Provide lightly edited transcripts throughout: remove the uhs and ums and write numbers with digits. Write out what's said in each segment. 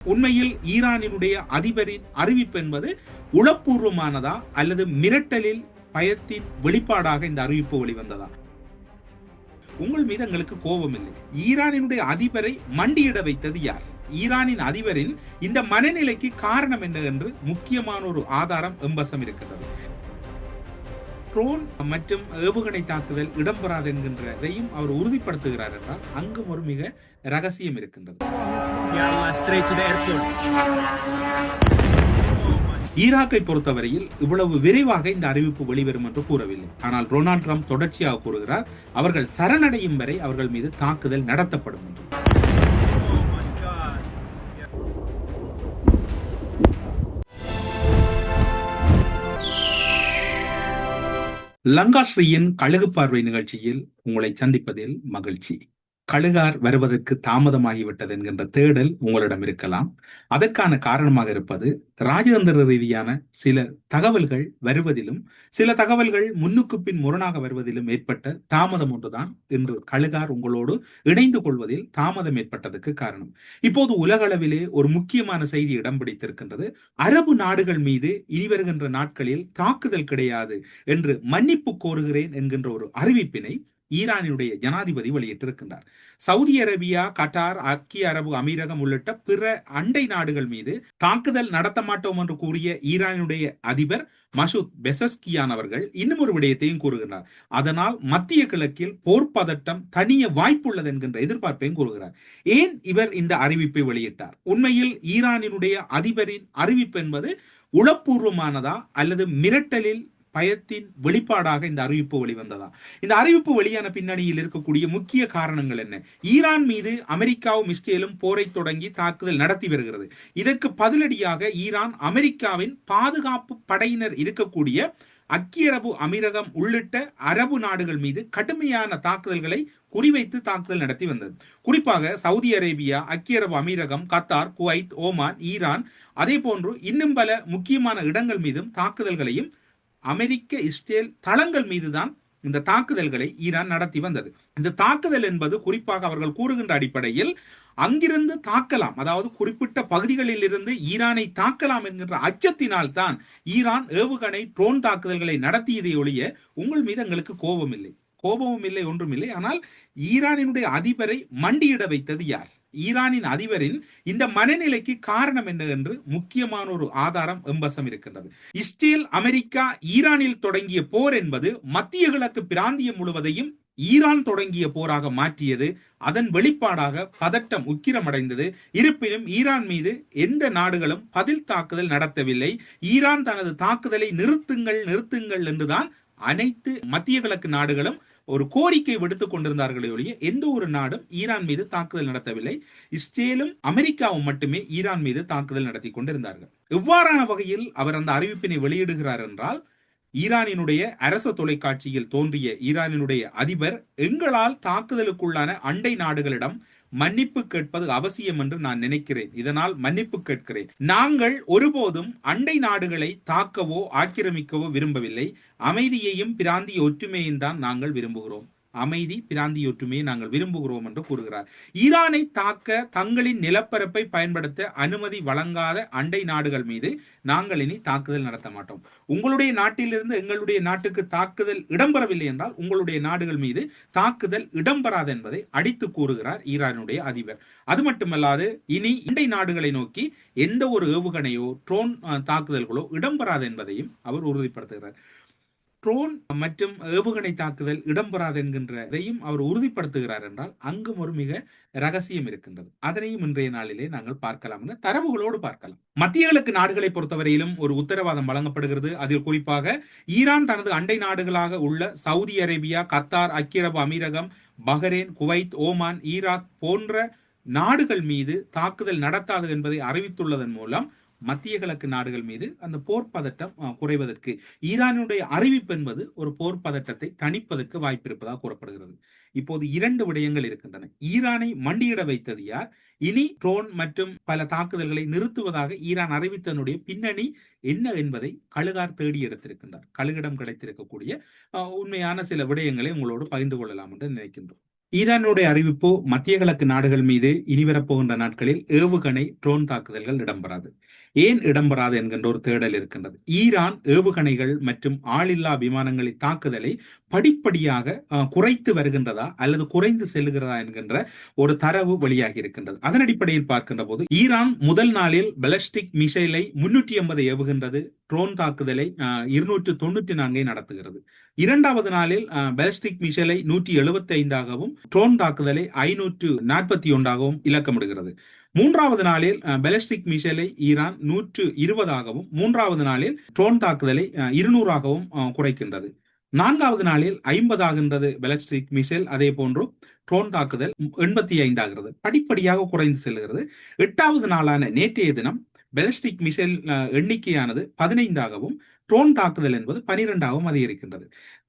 உண்மையில் ஈரானினுடைய அதிபரின் அறிவிப்பு என்பது உளப்பூர்வமானதா அல்லது மிரட்டலில் பயத்தின் வெளிப்பாடாக இந்த அறிவிப்பு வெளிவந்ததா? உங்கள் மீது எங்களுக்கு கோபம் இல்லை. ஈரானினுடைய அதிபரை மண்டியிட வைத்தது யார்? ஈரானின் அதிபரின் இந்த மனநிலைக்கு காரணம் என்ன என்று முக்கியமான ஒரு ஆதாரம் எம்பசம் இருக்கிறது. ட்ரோன் மற்றும் ஏவுகணை தாக்குதல் இடம்பெறாது என்கின்றதையும் அவர் உறுதிப்படுத்துகிறார் என்றால் அங்கும் ஒரு மிக ரகசியம் இருக்கின்றது. ஈராக்கை பொறுத்தவரையில் இவ்வளவு விரைவாக இந்த அறிவிப்பு வெளிவரும் என்று கூறவில்லை. ஆனால் டொனால்ட் ட்ரம்ப் தொடர்ச்சியாக கூறுகிறார், அவர்கள் சரணடையும் வரை அவர்கள் மீது தாக்குதல் நடத்தப்படும் என்று. லங்காஸ்ரீயின் கழுகு பார்வை நிகழ்ச்சியில் உங்களை சந்திப்பதில் மகிழ்ச்சி. கழுகார் வருவதற்கு தாமதமாகிவிட்டது என்கின்ற தேடல் உங்களிடம் இருக்கலாம். அதற்கான காரணமாக இருப்பது ராஜதந்திர ரீதியான சில தகவல்கள் வருவதிலும் சில தகவல்கள் முன்னுக்கு பின் முரணாக வருவதிலும் ஏற்பட்ட தாமதம் ஒன்றுதான் இன்று கழுகார் உங்களோடு இணைந்து கொள்வதில் தாமதம் ஏற்பட்டதற்கு காரணம். இப்போது உலகளவிலே ஒரு முக்கியமான செய்தி இடம் பிடித்திருக்கின்றது. அரபு நாடுகள் மீது இனி வருகின்ற நாட்களில் தாக்குதல் கிடையாது என்று மன்னிப்பு கோருகிறேன் என்கின்ற ஒரு அறிவிப்பினை ஈரானுடைய ஜனாதிபதி வெளியிட்டிருக்கின்றார். சவுதி அரேபியா, கட்டார், ஐக்கிய அரபு அமீரகம் உள்ளிட்ட பிற அண்டை நாடுகள் மீது தாக்குதல் நடத்த மாட்டோம் என்று கூறிய ஈரானுடைய அதிபர் மசூத் பெசஸ்கியான் அவர்கள் இன்னும் ஒரு விடயத்தையும் கூறுகிறார். அதனால் மத்திய கிழக்கில் போர் பதட்டம் தனிய வாய்ப்புள்ளது என்கின்ற எதிர்பார்ப்பையும் கூறுகிறார். ஏன் இவர் இந்த அறிவிப்பை வெளியிட்டார்? உண்மையில் ஈரானினுடைய அதிபரின் அறிவிப்பு என்பது உளப்பூர்வமானதா அல்லது மிரட்டலில் பயத்தின் வெளிப்பாடாக இந்த அறிவிப்பு வெளிவந்ததா? இந்த அறிவிப்பு வெளியான பின்னணியில் இருக்கக்கூடிய முக்கிய காரணங்கள் என்ன? ஈரான் மீது அமெரிக்காவும் இஸ்ரேலும் போரை தொடங்கி தாக்குதல் நடத்தி வருகிறது. இதற்கு பதிலடியாக ஈரான் அமெரிக்காவின் பாதுகாப்பு படையினர் இருக்கக்கூடிய ஐக்கிய அரபு அமீரகம் உள்ளிட்ட அரபு நாடுகள் மீது கடுமையான தாக்குதல்களை குறிவைத்து தாக்குதல் நடத்தி வந்தது. குறிப்பாக சவுதி அரேபியா, ஐக்கிய அரபு அமீரகம், கத்தார், குவைத், ஓமான், ஈரான், அதே போன்று இன்னும் பல முக்கியமான இடங்கள் மீதும் தாக்குதல்களையும் அமெரிக்க இஸ்ரேல் தளங்கள் மீதுதான் இந்த தாக்குதல்களை ஈரான் நடத்தி வந்தது. இந்த தாக்குதல் என்பது குறிப்பாக அவர்கள் கூறுகின்ற அடிப்படையில் அங்கிருந்து தாக்கலாம், அதாவது குறிப்பிட்ட பகுதிகளில் இருந்து ஈரானை தாக்கலாம் என்கின்ற அச்சத்தினால் தான் ஈரான் ஏவுகணை ட்ரோன் தாக்குதல்களை நடத்தியதை ஒழிய உங்கள் மீது எங்களுக்கு கோபம் இல்லை, கோபமும் இல்லை, ஒன்றும் இல்லை. ஆனால் ஈரானினுடைய அதிபரை மண்டியிட வைத்தது யார்? ஈரானின் அதிபரின் இந்த மனநிலைக்கு காரணம் என்ன என்று முக்கியமான ஒரு ஆதாரம் எம்பசம் இருக்கின்றது. இஸ்ரேல், அமெரிக்கா, ஈரானில் தொடங்கிய போர் என்பது மத்திய கிழக்கு பிராந்தியம் முழுவதையும் ஈரான் தொடங்கிய போராக மாற்றியது. அதன் வெளிப்பாடாக பதட்டம் உக்கிரமடைந்தது. இருப்பினும் ஈரான் மீது எந்த நாடுகளும் பதில் தாக்குதல் நடத்தவில்லை. ஈரான் தனது தாக்குதலை நிறுத்துங்கள் நிறுத்துங்கள் என்றுதான் அனைத்து மத்திய கிழக்கு நாடுகளும் ஒரு கோரிக்கை விடுத்துக் கொண்டிருந்தார்களே ஒழிய எந்த ஒரு நாடும் ஈரான் மீது தாக்குதல் நடத்தவில்லை. இஸ்ரேலும் அமெரிக்காவும் மட்டுமே ஈரான் மீது தாக்குதல் நடத்தி கொண்டிருந்தார்கள். இவ்வாறான வகையில் அவர் அந்த அறிவிப்பினை வெளியிடுகிறார் என்றால் ஈரானினுடைய அரசு தொலைக்காட்சியில் தோன்றிய ஈரானினுடைய அதிபர் எங்களால் தாக்குதலுக்குள்ளான அண்டை நாடுகளிடம் மன்னிப்பு கேட்பது அவசியம் என்று நான் நினைக்கிறேன், இதனால் மன்னிப்பு கேட்கிறேன். நாங்கள் ஒருபோதும் அண்டை நாடுகளை தாக்கவோ ஆக்கிரமிக்கவோ விரும்பவில்லை. அமைதியையும் பிராந்திய ஒற்றுமையையும் தான் நாங்கள் விரும்புகிறோம். அமைதி, பிராந்திய ஒற்றுமையை நாங்கள் விரும்புகிறோம் என்று கூறுகிறார். ஈரானை தாக்க தங்களின் நிலப்பரப்பை பயன்படுத்த அனுமதி வழங்காத அண்டை நாடுகள் மீது நாங்கள் இனி தாக்குதல் நடத்த மாட்டோம். உங்களுடைய நாட்டிலிருந்து எங்களுடைய நாட்டுக்கு தாக்குதல் இடம்பெறவில்லை என்றால் உங்களுடைய நாடுகள் மீது தாக்குதல் இடம்பெறாது என்பதை அடித்து கூறுகிறார் ஈரானுடைய அதிபர். அது மட்டுமல்லாது இனி அண்டை நாடுகளை நோக்கி எந்த ஒரு ஏவுகணையோ ட்ரோன் தாக்குதல்களோ இடம்பெறாது என்பதையும் அவர் உறுதிப்படுத்துகிறார். ட்ரோன் மற்றும் ஏவுகணை தாக்குதல் இடம்பெறாது என்கின்றதையும் அவர் உறுதிப்படுத்துகிறார் என்றால் அங்கும் ஒரு மிக ரகசியம் இருக்கின்றது. அதனையும் இன்றைய நாளிலே நாங்கள் பார்க்கலாம், தரவுகளோடு பார்க்கலாம். மத்திய கிழக்கு நாடுகளை பொறுத்தவரையிலும் ஒரு உத்தரவாதம் வழங்கப்படுகிறது. அதில் குறிப்பாக ஈரான் தனது அண்டை நாடுகளாக உள்ள சவுதி அரேபியா, கத்தார், ஐக்கிய அரபு அமீரகம், பஹ்ரைன், குவைத், ஓமான், ஈராக் போன்ற நாடுகள் மீது தாக்குதல் நடத்தாது என்பதை அறிவித்துள்ளதன் மூலம் மத்திய கிழக்கு நாடுகள் மீது அந்த போர் பதட்டம் குறைவதற்கு ஈரானுடைய அறிவிப்பு என்பது ஒரு போர் பதட்டத்தை தணிப்பதற்கு வாய்ப்பு இருப்பதாக கூறப்படுகிறது. இப்போது இரண்டு விடயங்கள் இருக்கின்றன. ஈரானை மண்டியிட வைத்தது யார்? இனி ட்ரோன் மற்றும் பல தாக்குதல்களை நிறுத்துவதாக ஈரான் அறிவித்தனுடைய பின்னணி என்ன என்பதை கழுகார் தேடி எடுத்திருக்கின்றார். கழுகிடம் கிடைத்திருக்கக்கூடிய உண்மையான சில விடயங்களை உங்களோடு பகிர்ந்து கொள்ளலாம் என்று நினைக்கின்றோம். ஈரானுடைய அறிவிப்பு மத்திய கிழக்கு நாடுகள் மீது இனிவரப்போகின்ற நாட்களில் ஏவுகணை ட்ரோன் தாக்குதல்கள் இடம்பெறாது. ஏன் இடம்பெறாது என்கின்ற ஒரு தேடல் இருக்கின்றது. ஈரான் ஏவுகணைகள் மற்றும் ஆளில்லா விமானங்களின் தாக்குதலை படிப்படியாக குறைத்து வருகின்றதா அல்லது குறைந்து செல்லுகிறதா என்கின்ற ஒரு தரவு வெளியாகி இருக்கின்றது. அதன் அடிப்படையில் பார்க்கின்ற போது ஈரான் முதல் நாளில் பாலிஸ்டிக் மிசைலை 380 ஏவுகின்றது. ட்ரோன் தாக்குதலை 294 நடத்துகிறது. இரண்டாவது நாளில் பாலிஸ்டிக் மிசைலை 175ஆகவும் ட்ரோன் தாக்குதலை 541ஆகவும் இலக்கமிடுகிறது. மூன்றாவது நாளில் பாலிஸ்டிக் மிசைலை ஈரான் 120ஆகவும் மூன்றாவது நாளில் ட்ரோன் தாக்குதலை 200ஆகவும் குறைக்கின்றது. நான்காவது நாளில் 50 ஆகின்றது பாலிஸ்டிக் மிசைல். அதே போன்று ட்ரோன் தாக்குதல் 85 ஆகிறது. படிப்படியாக குறைந்து செல்கிறது. எட்டாவது நாளான நேற்றைய தினம் பாலிஸ்டிக் மிசைல் எண்ணிக்கையானது 15ஆகவும் ட்ரோன் தாக்குதல் என்பது 12ஆகவும் அதிகரிக்கின்றது.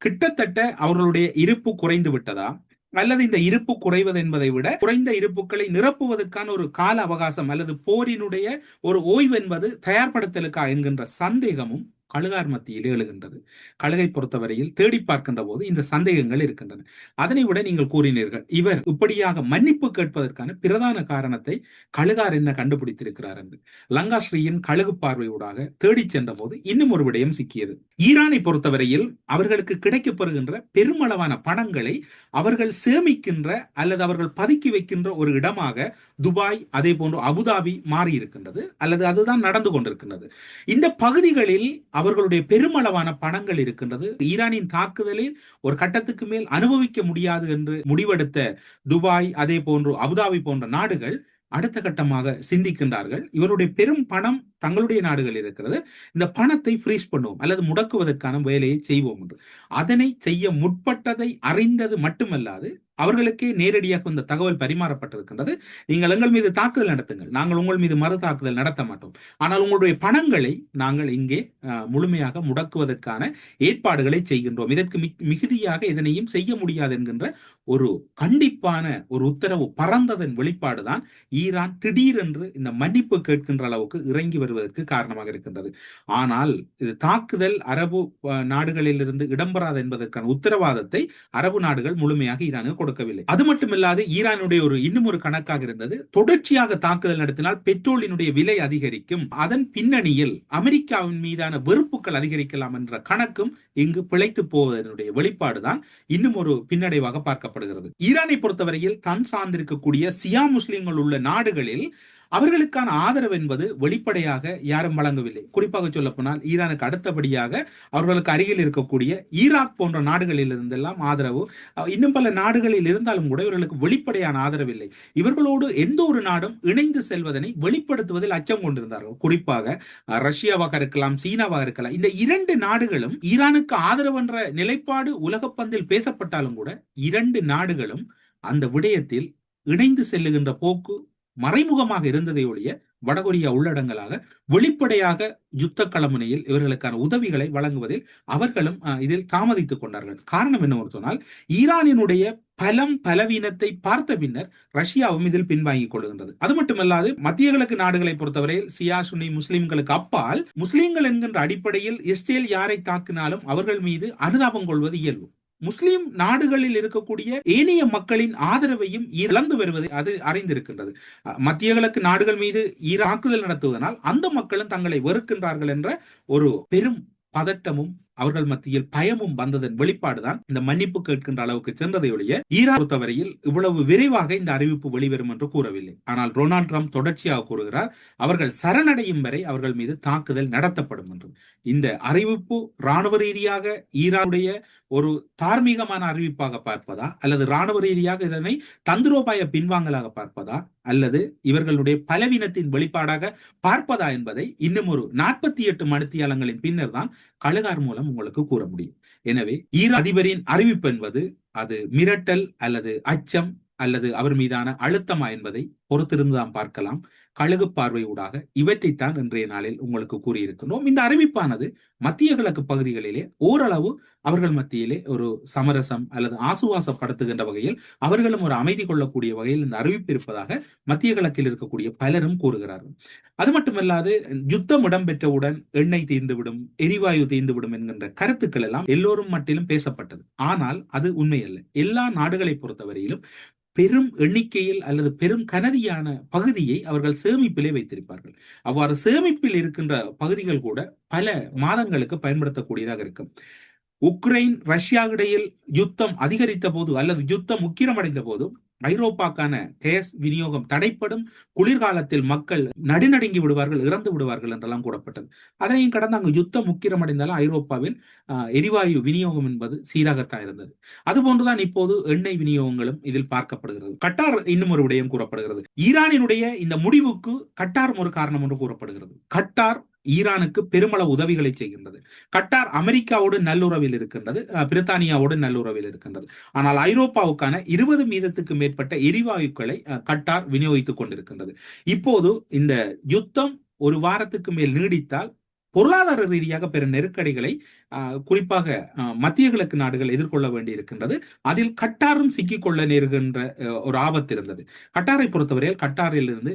கிட்டத்தட்ட அவர்களுடைய இருப்பு குறைந்து விட்டதா அல்லது இந்த இருப்பு குறைவது என்பதை விட குறைந்த இருப்புகளை நிரப்புவதற்கான ஒரு கால அவகாசம் அல்லது போரினுடைய ஒரு ஓய்வு என்பது தயார்படுத்தலுக்கா என்கின்ற சந்தேகமும் கழுகார் மத்தியில் எழுகின்றது. கழுகை பொறுத்தவரையில் தேடி பார்க்கின்ற போது இந்த சந்தேகங்கள் இருக்கின்றன. அதனை விட நீங்கள் கூறினீர்கள், இவர் இப்படியாக மன்னிப்பு கேட்பதற்கான பிரதான காரணத்தை கழுகார் என்ன கண்டுபிடித்திருக்கிறார் என்று. லங்காஸ்ரீயின் கழுகு பார்வையூடாக தேடி சென்ற போது இன்னும் ஒரு விடயம் சிக்கியது. ஈரானை பொறுத்தவரையில் அவர்களுக்கு கிடைக்கப்பெறுகின்ற பெருமளவான பணங்களை அவர்கள் சேமிக்கின்ற அல்லது அவர்கள் பதுக்கி வைக்கின்ற ஒரு இடமாக துபாய் அதே போன்று அபுதாபி மாறி இருக்கின்றது அல்லது அதுதான் நடந்து கொண்டிருக்கின்றது. இந்த பகுதிகளில் அவர்களுடைய பெருமளவான பணங்கள் இருக்கின்றது. ஈரானின் தாக்குதலில் ஒரு கட்டத்துக்கு மேல் அனுபவிக்க முடியாது என்று முடிவெடுத்த துபாய் அதே போன்று அபுதாபி போன்ற நாடுகள் அடுத்த கட்டமாக சிந்திக்கின்றார்கள். இவருடைய பெரும் பணம் தங்களுடைய நாடுகள் இருக்கிறது. இந்த பணத்தை ஃப்ரீஸ் பண்ணுவோம் அல்லது முடக்குவதற்கான வேலையை செய்வோம் என்று. அதனை செய்ய முற்பட்டதை அறிந்தது மட்டுமல்லாது அவர்களுக்கே நேரடியாக இந்த தகவல் பரிமாறப்பட்டிருக்கின்றது. நீங்கள் எங்கள் மீது தாக்குதல் நடத்துங்கள், நாங்கள் உங்கள் மீது மறு தாக்குதல் நடத்த மாட்டோம், ஆனால் உங்களுடைய பணங்களை நாங்கள் இங்கே முழுமையாக முடக்குவதற்கான ஏற்பாடுகளை செய்கின்றோம். இதற்கு மிகுதியாக இதனையும் செய்ய முடியாது என்கின்ற ஒரு கண்டிப்பான ஒரு உத்தரவு பறந்ததன் வெளிப்பாடுதான் ஈரான் திடீரென்று இந்த மன்னிப்பு கேட்கின்ற அளவுக்கு இறங்கி வருவதற்கு காரணமாக இருக்கின்றது. ஆனால் இது தாக்குதல் அரபு நாடுகளில் இருந்து இடம்பெறாது என்பதற்கான உத்தரவாதத்தை அரபு நாடுகள் முழுமையாக ஈரானுக்கு கொடுக்கவில்லை. அது மட்டுமில்லாது ஈரானுடைய இன்னும் ஒரு கணக்காக இருந்தது, தொடர்ச்சியாக தாக்குதல் நடத்தினால் பெட்ரோலினுடைய விலை அதிகரிக்கும், அதன் பின்னணியில் அமெரிக்காவின் மீதான வெறுப்புகள் அதிகரிக்கலாம் என்ற கணக்கும் இங்கு பிழைத்து போவதனுடைய வெளிப்பாடுதான் இன்னும் ஒரு பின்னடைவாக பார்க்கப்படுகிறது. ஈரானை பொறுத்தவரையில் தன் சார்ந்திருக்கக்கூடிய சியா முஸ்லிம்கள் உள்ள நாடுகளில் அவர்களுக்கான ஆதரவு என்பது வெளிப்படையாக யாரும் வழங்கவில்லை. குறிப்பாக சொல்ல போனால் ஈரானுக்கு அடுத்தபடியாக அவர்களுக்கு அருகில் இருக்கக்கூடிய ஈராக் போன்ற நாடுகளில் இருந்தெல்லாம் ஆதரவு, இன்னும் பல நாடுகளில் இருந்தாலும் கூட இவர்களுக்கு வெளிப்படையான ஆதரவு இல்லை. இவர்களோடு எந்த ஒரு நாடும் இணைந்து செல்வதனை வெளிப்படுத்துவதில் அச்சம் கொண்டிருந்தார்கள். குறிப்பாக ரஷ்யாவாக இருக்கலாம், சீனாவாக இருக்கலாம். இந்த இரண்டு நாடுகளும் ஈரானுக்கு ஆதரவு என்ற நிலைப்பாடு உலகப்பந்தில் பேசப்பட்டாலும் கூட இரண்டு நாடுகளும் அந்த விடயத்தில் இணைந்து செல்லுகின்ற போக்கு மறைமுகமாக இருந்ததை ஒழிய வடகொரியா உள்ளடங்களாக வெளிப்படையாக யுத்த களமுனையில் இவர்களுக்கான உதவிகளை வழங்குவதில் அவர்களும் இதில் தாமதித்துக் கொண்டார்கள். காரணம் என்னவென்று சொன்னால், ஈரானினுடைய பலவீனத்தை பார்த்த பின்னர் ரஷ்யாவும் இதில் பின்வாங்கிக் கொள்கின்றது. அது மட்டுமல்லாது மத்திய கிழக்கு நாடுகளை பொறுத்தவரையில் சியா சுன்னி முஸ்லிம்களுக்கு அப்பால் முஸ்லிம்கள் என்கின்ற அடிப்படையில் இஸ்ரேல் யாரை தாக்கினாலும் அவர்கள் மீது அனுதாபம் கொள்வது இயல்பு. முஸ்லிம் நாடுகளில் இருக்கக்கூடிய ஏனைய மக்களின் ஆதரவையும் இழந்து வருவதை அது அறிந்திருக்கின்றது. மத்திய கிழக்கு நாடுகள் மீது தாக்குதல் நடத்துவதனால் அந்த மக்களும் தங்களை வெறுக்கின்றார்கள் என்ற ஒரு பெரும் பதட்டமும் அவர்கள் மத்தியில் பயமும் வந்ததன் வெளிப்பாடுதான் இந்த மன்னிப்பு கேட்கின்ற அளவுக்கு சென்றதை ஒழிய ஈரான் பொறுத்தவரையில் இவ்வளவு விரைவாக இந்த அறிவிப்பு வெளிவரும் என்று கூறவில்லை. ஆனால் டொனால்ட் ட்ரம்ப் தொடர்ச்சியாக கூறுகிறார், அவர்கள் சரணடையும் வரை அவர்கள் மீது தாக்குதல் நடத்தப்படும் என்று. இந்த அறிவிப்பு ராணுவ ரீதியாக ஈரானுடைய ஒரு தார்மீகமான அறிவிப்பாக பார்ப்பதா அல்லது ராணுவ ரீதியாக இதனை தந்திரோபாய பின்வாங்கலாக பார்ப்பதா அல்லது இவர்களுடைய பலவீனத்தின் வெளிப்பாடாக பார்ப்பதா என்பதை இன்னும் ஒரு 48 மணித்தியாலங்களின் பின்னர் தான் கழுகார் மூலம் உங்களுக்கு கூற முடியும். எனவே ஈரான் அதிபரின் அறிவிப்பு என்பது அது மிரட்டல் அல்லது அச்சம் அல்லது அவர் மீதான அழுத்தமா என்பதை பொறுத்திருந்துதான் பார்க்கலாம். கழுகு பார்வையூடாக இவற்றைத்தான் இன்றைய நாளில் உங்களுக்கு கூறியிருக்கின்றோம். இந்த அறிவிப்பானது மத்திய கிழக்கு பகுதிகளிலே ஓரளவு அவர்கள் மத்தியிலே ஒரு சமரசம் அல்லது ஆசுவாசப்படுத்துகின்ற வகையில், அவர்களும் ஒரு அமைதி கொள்ளக்கூடிய வகையில் இந்த அறிவிப்பு இருப்பதாக மத்திய கிழக்கில் இருக்கக்கூடிய பலரும் கூறுகிறார்கள். அது மட்டுமல்லாது, யுத்தம் இடம்பெற்றவுடன் எண்ணெய் தீர்ந்துவிடும், எரிவாயு தீர்ந்துவிடும் என்கின்ற கருத்துக்கள் எல்லாம் எல்லோரும் மட்டிலும் பேசப்பட்டது. ஆனால் அது உண்மையல்ல. எல்லா நாடுகளை பொறுத்தவரையிலும் பெரும் எண்ணிக்கையில் அல்லது பெரும் கனதியான பகுதியை அவர்கள் சேமிப்பிலே வைத்திருப்பார்கள். அவ்வாறு சேமிப்பில் இருக்கின்ற பகுதிகள் கூட பல மாதங்களுக்கு பயன்படுத்தக்கூடியதாக இருக்கும். உக்ரைன் ரஷ்யா இடையில் யுத்தம் அதிகரித்த போது அல்லது யுத்தம் உக்கிரமடைந்த போதும் ஐரோப்பாக்கான கேஸ் விநியோகம் தடைப்படும், குளிர்காலத்தில் மக்கள் நடுநடுங்கி விடுவார்கள், இறந்து விடுவார்கள் என்றெல்லாம் கூறப்பட்டது. அதையும் கடந்து அங்கு யுத்தம் முக்கிரமடைந்தாலும் ஐரோப்பாவில் எரிவாயு விநியோகம் என்பது சீராகத்தான் இருந்தது. அதுபோன்றுதான் இப்போது எண்ணெய் விநியோகங்களும் இதில் பார்க்கப்படுகிறது. கட்டார் இன்னும் ஒரு விடயம் கூறப்படுகிறது. ஈரானினுடைய இந்த முடிவுக்கு கட்டார் ஒரு காரணம் என்று கூறப்படுகிறது. கட்டார் ஈரானுக்கு பெருமளவு உதவிகளை செய்கின்றது. கட்டார் அமெரிக்காவோடு நல்லுறவில் இருக்கின்றது, பிரித்தானியாவோடு நல்லுறவில் இருக்கின்றது. ஆனால் ஐரோப்பாவுக்கான 20% மேற்பட்ட எரிவாயுக்களை கட்டார் விநியோகித்துக் கொண்டிருக்கின்றது. இப்போது இந்த யுத்தம் ஒரு வாரத்துக்கு மேல் நீடித்தால் பொருளாதார ரீதியாக பெரும் நெருக்கடிகளை குறிப்பாக மத்திய கிழக்கு நாடுகள் எதிர்கொள்ள வேண்டி இருக்கின்றது. அதில் கட்டாரும் சிக்கிக்கொள்ள நேருகின்ற ஒரு ஆபத்து இருந்தது. கட்டாரை பொறுத்தவரையில் கட்டாரில் இருந்து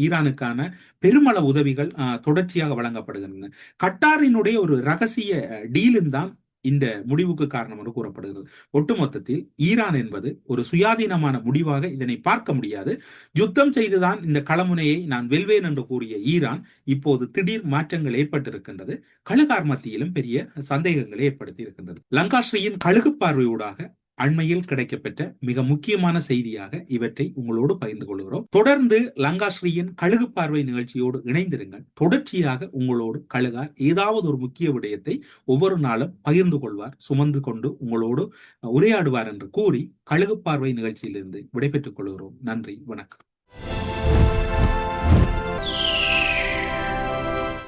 ஈரானுக்கான பெருமளவு உதவிகள் தொடர்ச்சியாக வழங்கப்படுகின்றன. கட்டாரினுடைய ஒரு ரகசிய டீலும் தான் இந்த முடிவுக்கு காரணம் என்று கூறப்படுகிறது. ஒட்டுமொத்தத்தில் ஈரான் என்பது ஒரு சுயாதீனமான முடிவாக இதனை பார்க்க முடியாது. யுத்தம் செய்துதான் இந்த களமுனையை நான் வெல்வேன் என்று கூறிய ஈரான் இப்போது திடீர் மாற்றங்கள் ஏற்பட்டிருக்கின்றது. கழுகார் மத்தியிலும் பெரிய சந்தேகங்களை ஏற்படுத்தி இருக்கின்றது. லங்காஸ்ரீயின் கழுகு பார்வையூடாக அண்மையில் கிடைக்கப்பெற்ற மிக முக்கியமான செய்தியாக இவற்றை உங்களோடு பகிர்ந்து கொள்கிறோம். தொடர்ந்து லங்காஸ்ரீயின் கழுகு பார்வை நிகழ்ச்சியோடு இணைந்திருங்கள். தொடர்ச்சியாக உங்களோடு கழுகார் ஏதாவது ஒரு முக்கிய விடயத்தை ஒவ்வொரு நாளும் பகிர்ந்து கொள்வார், சுமந்து கொண்டு உங்களோடு உரையாடுவார் என்று கூறி கழுகு பார்வை நிகழ்ச்சியிலிருந்து விடைபெற்றுக் கொள்கிறோம். நன்றி, வணக்கம்.